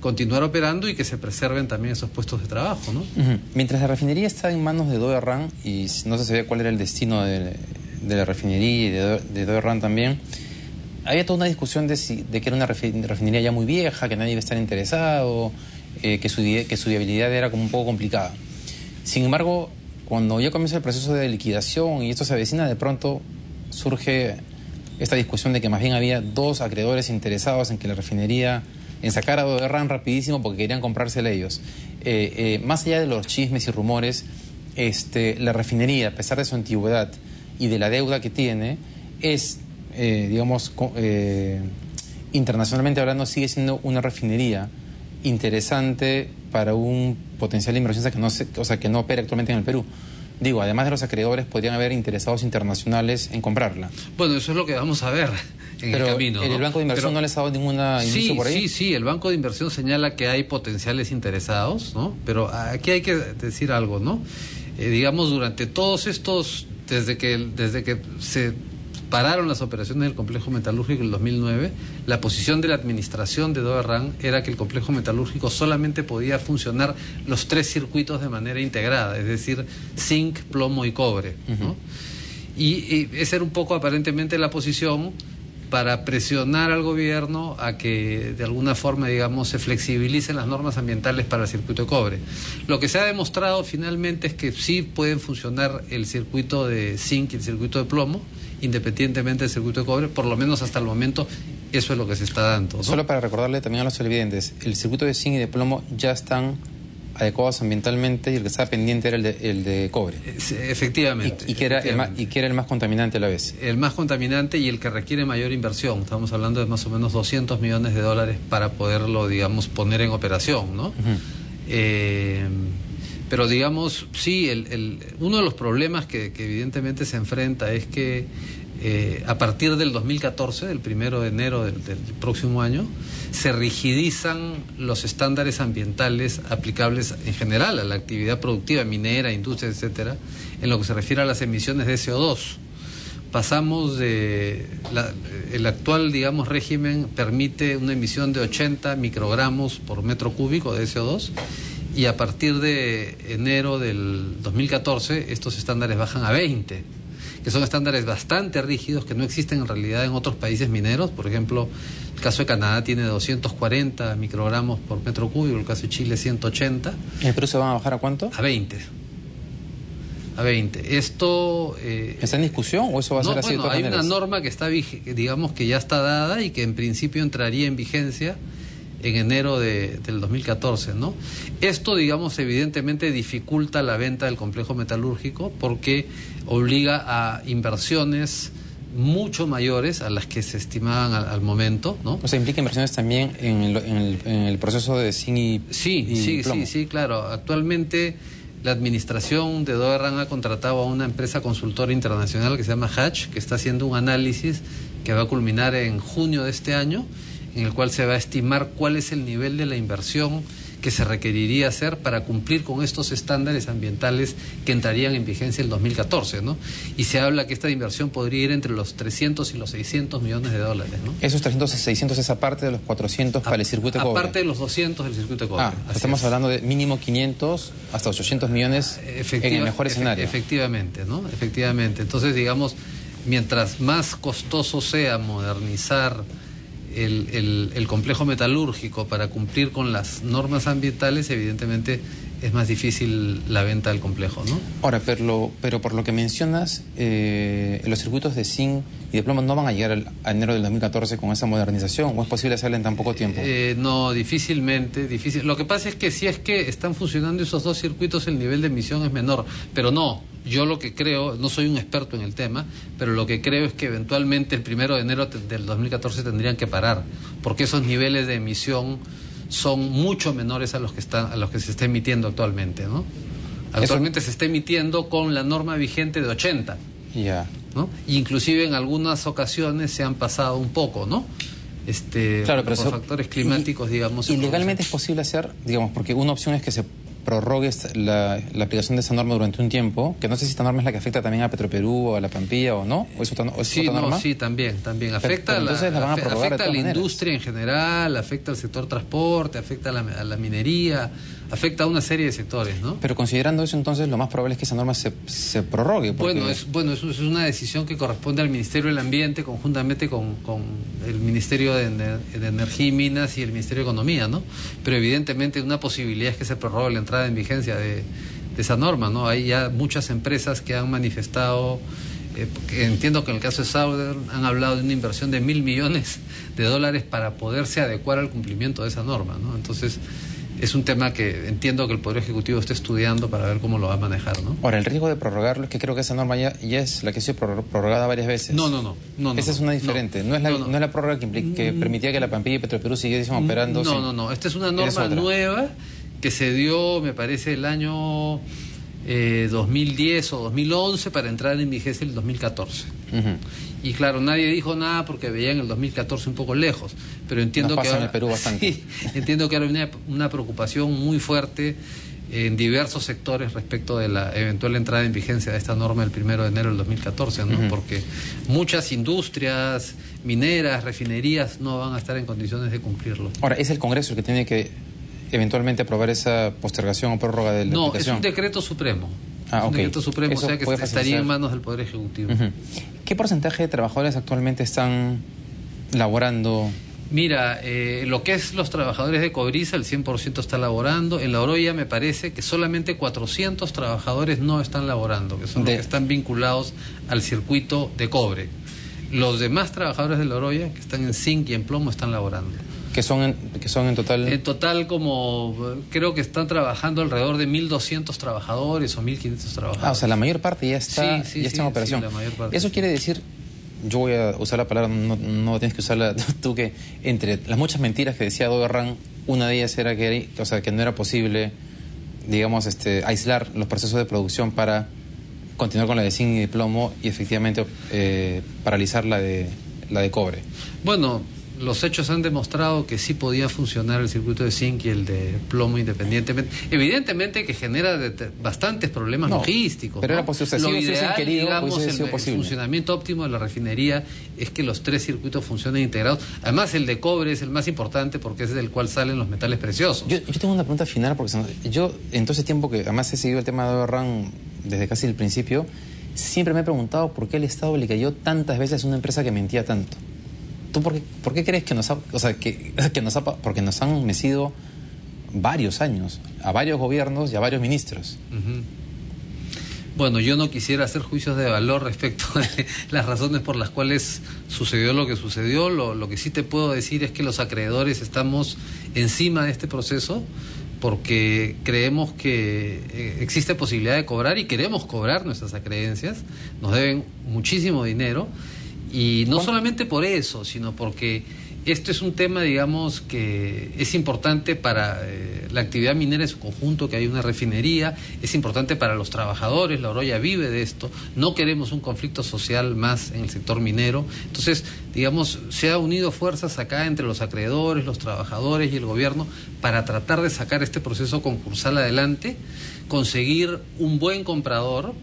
continuar operando y que se preserven también esos puestos de trabajo, ¿no? Mientras la refinería está en manos de Doe Ran y no se sabía cuál era el destino de la refinería y de Doe Ran también, había toda una discusión de que era una refinería ya muy vieja, que nadie iba a estar interesado, que su viabilidad era como un poco complicada. Sin embargo, cuando ya comienza el proceso de liquidación y esto se avecina, de pronto surge esta discusión de que más bien había dos acreedores interesados en que la refinería, en sacar a Doe Ran rapidísimo porque querían comprársela ellos. Más allá de los chismes y rumores, la refinería, a pesar de su antigüedad y de la deuda que tiene, es, digamos, internacionalmente hablando, sigue siendo una refinería interesante para un potencial inversionista que no opera actualmente en el Perú. Digo, además de los acreedores, podrían haber interesados internacionales en comprarla. Bueno, eso es lo que vamos a ver en el camino, ¿no? ¿El Banco de Inversión no les ha dado ninguna indicio por ahí? Sí, el Banco de Inversión señala que hay potenciales interesados, ¿no? Pero aquí hay que decir algo, ¿no? Digamos, durante todos estos, desde que se pararon las operaciones del complejo metalúrgico en el 2009, la posición de la administración de Doe Ran era que el complejo metalúrgico solamente podía funcionar los tres circuitos de manera integrada, es decir, zinc, plomo y cobre, ¿no? Y esa era un poco aparentemente la posición para presionar al gobierno a que de alguna forma, digamos, se flexibilicen las normas ambientales para el circuito de cobre. Lo que se ha demostrado finalmente es que sí pueden funcionar el circuito de zinc y el circuito de plomo, independientemente del circuito de cobre, por lo menos hasta el momento eso es lo que se está dando, ¿no? Solo para recordarle también a los televidentes, el circuito de zinc y de plomo ya están adecuados ambientalmente y el que estaba pendiente era el de cobre. Efectivamente. Y que era el más contaminante a la vez. El más contaminante y el que requiere mayor inversión. Estamos hablando de más o menos $200 millones para poderlo, digamos, poner en operación, ¿no? Pero digamos, sí, uno de los problemas que evidentemente se enfrenta es que a partir del 2014, del 1 de enero del próximo año, se rigidizan los estándares ambientales aplicables en general a la actividad productiva, minera, industria, etcétera, en lo que se refiere a las emisiones de CO2. Pasamos el actual, digamos, régimen permite una emisión de 80 microgramos por metro cúbico de CO2, y a partir de enero del 2014 estos estándares bajan a 20, que son estándares bastante rígidos que no existen en realidad en otros países mineros. Por ejemplo, el caso de Canadá tiene 240 microgramos por metro cúbico, el caso de Chile 180. ¿En el Perú se van a bajar a cuánto? A 20. A 20. Esto... ¿Está en discusión o eso va a ser así de todas maneras? Hay una norma que está, digamos, que ya está dada y que en principio entraría en vigencia en enero del 2014, ¿no? Esto, digamos, evidentemente dificulta la venta del complejo metalúrgico porque obliga a inversiones mucho mayores a las que se estimaban al momento, ¿no? O sea, implica inversiones también en el proceso de zinc y plomo. Sí, claro. Actualmente la administración de Doe Ran ha contratado a una empresa consultora internacional que se llama Hatch, que está haciendo un análisis que va a culminar en junio de este año, en el cual se va a estimar cuál es el nivel de la inversión que se requeriría hacer para cumplir con estos estándares ambientales que entrarían en vigencia el 2014, ¿no? Y se habla que esta inversión podría ir entre los 300 y los 600 millones de dólares, ¿no? Esos 300 y 600 es aparte de los 400 para el circuito de cobre. Aparte de los 200 del circuito de cobre. Estamos hablando de mínimo 500 hasta 800 millones en el mejor escenario. Efectivamente, ¿no? Efectivamente. Entonces, digamos, mientras más costoso sea modernizar el complejo metalúrgico para cumplir con las normas ambientales, evidentemente es más difícil la venta del complejo, ¿no? Ahora, pero por lo que mencionas, los circuitos de zinc y de plomo no van a llegar a enero del 2014 con esa modernización, ¿o es posible hacerla en tan poco tiempo? No, difícilmente. Lo que pasa es que si es que están funcionando esos dos circuitos, el nivel de emisión es menor, pero no. Yo lo que creo, no soy un experto en el tema, pero lo que creo es que eventualmente el 1 de enero del 2014 tendrían que parar, porque esos niveles de emisión son mucho menores a los que se está emitiendo actualmente, ¿no? Actualmente se está emitiendo con la norma vigente de 80, ¿no? Y inclusive en algunas ocasiones se han pasado un poco, ¿no? Claro, pero por factores climáticos, digamos. ¿Y legalmente es posible hacer, digamos, porque una opción es que prorrogue la aplicación de esa norma durante un tiempo, que no sé si esta norma es la que afecta también a Petroperú o a la Pampilla o no, o es otra, sí, otra norma. Sí, también afecta, pero entonces la van a prorrogar afecta de a la todas industria en general, afecta al sector transporte, afecta a la minería, afecta a una serie de sectores, ¿no? Pero considerando eso, entonces lo más probable es que esa norma se prorrogue. Porque... Bueno, eso es una decisión que corresponde al Ministerio del Ambiente conjuntamente con el Ministerio de Energía y Minas y el Ministerio de Economía, ¿no? Pero evidentemente una posibilidad es que se prorrogue la entrada en vigencia de esa norma, ¿no? Hay ya muchas empresas que han manifestado, que entiendo que en el caso de Southern han hablado de una inversión de $1.000 millones para poderse adecuar al cumplimiento de esa norma, ¿no? Entonces es un tema que entiendo que el Poder Ejecutivo está estudiando para ver cómo lo va a manejar, ¿no? Ahora, el riesgo de prorrogarlo es que creo que esa norma ya es la que ha sido prorrogada varias veces. No. Esa es una diferente. No es la prórroga que permitía que la Pampilla y Petroperú siguiesen operando. No. Esta es una norma nueva que se dio, me parece, el año 2010 o 2011 para entrar en vigencia el 2014. Y claro, nadie dijo nada porque veían el 2014 un poco lejos, pero entiendo que ahora, en el Perú bastante. Sí, entiendo que ahora hay una preocupación muy fuerte en diversos sectores respecto de la eventual entrada en vigencia de esta norma el 1 de enero del 2014, ¿no? Porque muchas industrias mineras, refinerías no van a estar en condiciones de cumplirlo. Ahora, ¿es el Congreso el que tiene que eventualmente aprobar esa postergación o prórroga de la aplicación? No, es un decreto supremo. Un decreto supremo, eso o sea que estaría en manos del Poder Ejecutivo. ¿Qué porcentaje de trabajadores actualmente están laborando? Mira, lo que es los trabajadores de Cobriza, el 100% está laborando. En La Oroya me parece que solamente 400 trabajadores no están laborando, que son los que están vinculados al circuito de cobre. Los demás trabajadores de La Oroya, que están en zinc y en plomo, están laborando. ¿Que son en total? En total, creo que están trabajando alrededor de 1.200 trabajadores o 1.500 trabajadores. O sea, la mayor parte ya está, está en operación. Sí, la mayor parte. Eso quiere decir, yo voy a usar la palabra, no tienes que usarla tú, que entre las muchas mentiras que decía Dodo Herrán, una de ellas era que no era posible, digamos, aislar los procesos de producción para continuar con la de zinc y de plomo y efectivamente paralizar la de cobre. Bueno, los hechos han demostrado que sí podía funcionar el circuito de zinc y el de plomo independientemente. Evidentemente que genera bastantes problemas logísticos. Pero era posible. Lo ideal, digamos, el funcionamiento óptimo de la refinería es que los tres circuitos funcionen integrados. Además, el de cobre es el más importante porque es del cual salen los metales preciosos. Yo tengo una pregunta final porque yo, en todo ese tiempo que además he seguido el tema de Herrán desde casi el principio, siempre me he preguntado por qué el Estado le cayó tantas veces a una empresa que mentía tanto. ¿Tú por qué crees que porque nos han mecido varios años, a varios gobiernos y a varios ministros? Bueno, yo no quisiera hacer juicios de valor respecto de las razones por las cuales sucedió lo que sucedió. Lo que sí te puedo decir es que los acreedores estamos encima de este proceso porque creemos que existe posibilidad de cobrar y queremos cobrar nuestras acreencias. Nos deben muchísimo dinero. Y no solamente por eso, sino porque esto es un tema, digamos, que es importante para la actividad minera en su conjunto, que hay una refinería, es importante para los trabajadores, La Oroya vive de esto, no queremos un conflicto social más en el sector minero. Entonces, digamos, se ha unido fuerzas acá entre los acreedores, los trabajadores y el gobierno para tratar de sacar este proceso concursal adelante, conseguir un buen comprador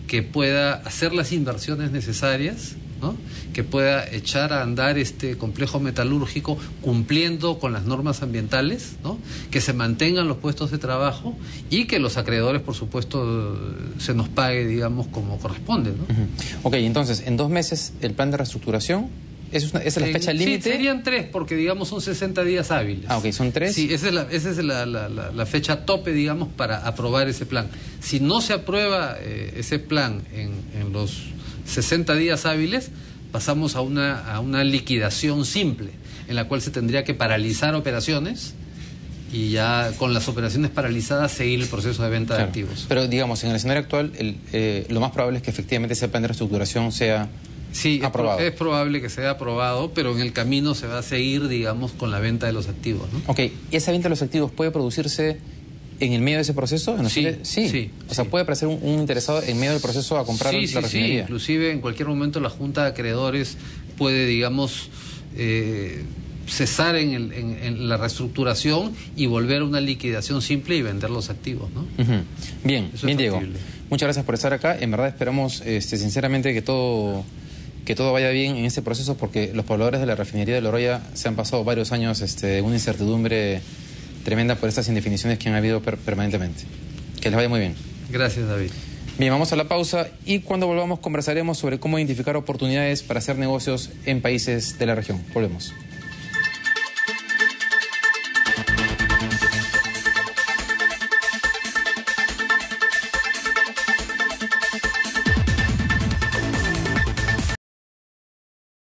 que pueda hacer las inversiones necesarias, ¿no? Que pueda echar a andar este complejo metalúrgico cumpliendo con las normas ambientales, ¿no? Que se mantengan los puestos de trabajo y que los acreedores, por supuesto, se nos pague, digamos, como corresponde, ¿no? Ok, entonces, en 2 meses el plan de reestructuración, ¿esa es la fecha límite? Sí, serían 3, porque, digamos, son 60 días hábiles. Ok, ¿son 3? Sí, esa es la fecha tope, digamos, para aprobar ese plan. Si no se aprueba ese plan en los 60 días hábiles, pasamos a una liquidación simple, en la cual se tendría que paralizar operaciones y ya con las operaciones paralizadas seguir el proceso de venta de activos. Pero digamos, en el escenario actual, lo más probable es que efectivamente ese plan de reestructuración sea aprobado. Es probable que sea aprobado, pero en el camino se va a seguir, digamos, con la venta de los activos, ¿no? Ok, ¿y esa venta de los activos puede producirse en el medio de ese proceso? Sí. O sea, ¿puede aparecer un interesado en medio del proceso a comprar la refinería? Sí, inclusive en cualquier momento la Junta de Acreedores puede, digamos, cesar en la reestructuración y volver a una liquidación simple y vender los activos, ¿no? Bien, Eso bien, es Diego. factible. Muchas gracias por estar acá. En verdad esperamos sinceramente que todo vaya bien en este proceso, porque los pobladores de la refinería de Loroya se han pasado varios años de una incertidumbre tremenda por estas indefiniciones que han habido permanentemente. Que les vaya muy bien. Gracias, David. Bien, vamos a la pausa y cuando volvamos conversaremos sobre cómo identificar oportunidades para hacer negocios en países de la región. Volvemos.